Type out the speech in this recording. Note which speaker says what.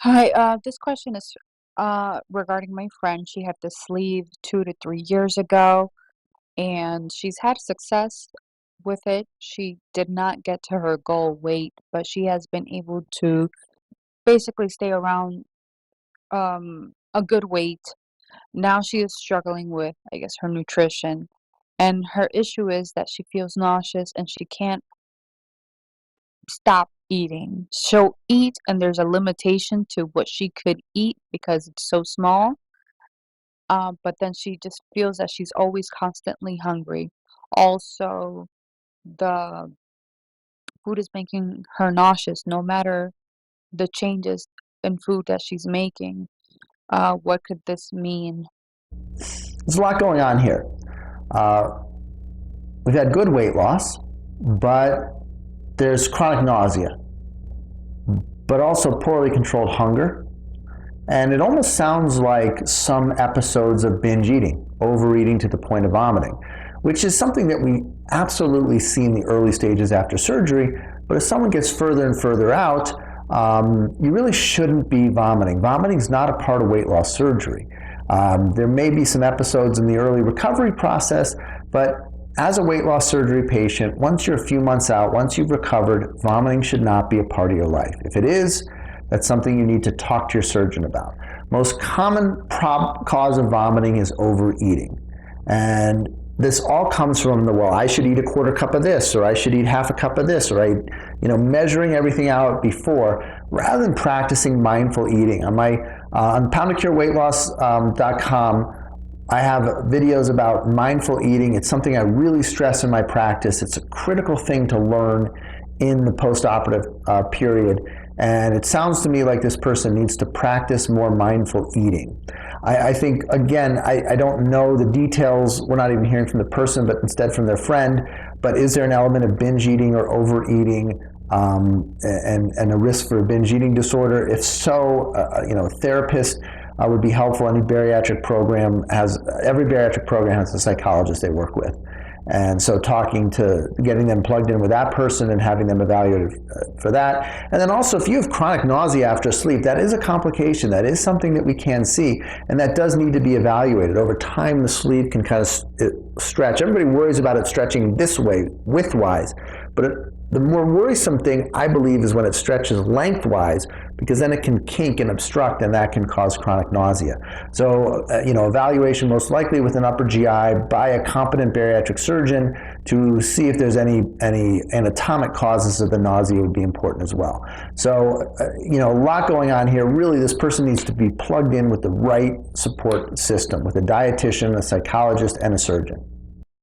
Speaker 1: Hi, this question is regarding my friend. She had this sleeve 2 to 3 years ago, and she's had success with it. She did not get to her goal weight, but she has been able to basically stay around a good weight. Now she is struggling with, I guess, her nutrition, and her issue is that she feels nauseous and she can't stop eating. She'll eat, and there's a limitation to what she could eat because it's so small. But then she just feels that she's always constantly hungry. Also, the food is making her nauseous no matter the changes in food that she's making. What could this mean?
Speaker 2: There's a lot going on here. Uh, we've had good weight loss, but there's chronic nausea, but also poorly controlled hunger. And it almost sounds like some episodes of binge eating, overeating to the point of vomiting, which is something that we absolutely see in the early stages after surgery. But as someone gets further and further out, you really shouldn't be vomiting. Vomiting is not a part of weight loss surgery. There may be some episodes in the early recovery process, but as a weight loss surgery patient, once you're a few months out, once you've recovered, vomiting should not be a part of your life. If it is, that's something you need to talk to your surgeon about. Most common cause of vomiting is overeating. And this all comes from well, I should eat a quarter cup of this, or I should eat half a cup of this, or measuring everything out before, rather than practicing mindful eating. On poundofcureweightloss.com, I have videos about mindful eating. It's something I really stress in my practice. It's a critical thing to learn in the post-operative period. And it sounds to me like this person needs to practice more mindful eating. I think, again, I don't know the details. We're not even hearing from the person, but instead from their friend. But is there an element of binge eating or overeating and a risk for a binge eating disorder? If so, a therapist would be helpful. Every bariatric program has a psychologist they work with. And so getting them plugged in with that person and having them evaluated for that. And then also, if you have chronic nausea after sleep, that is a complication. That is something that we can see, and that does need to be evaluated. Over time, the sleeve can kind of stretch. Everybody worries about it stretching this way, widthwise, but the more worrisome thing, I believe, is when it stretches lengthwise, because then it can kink and obstruct, and that can cause chronic nausea. So, evaluation most likely with an upper GI by a competent bariatric surgeon to see if there's any anatomic causes of the nausea would be important as well. So, a lot going on here. Really, this person needs to be plugged in with the right support system, with a dietitian, a psychologist, and a surgeon.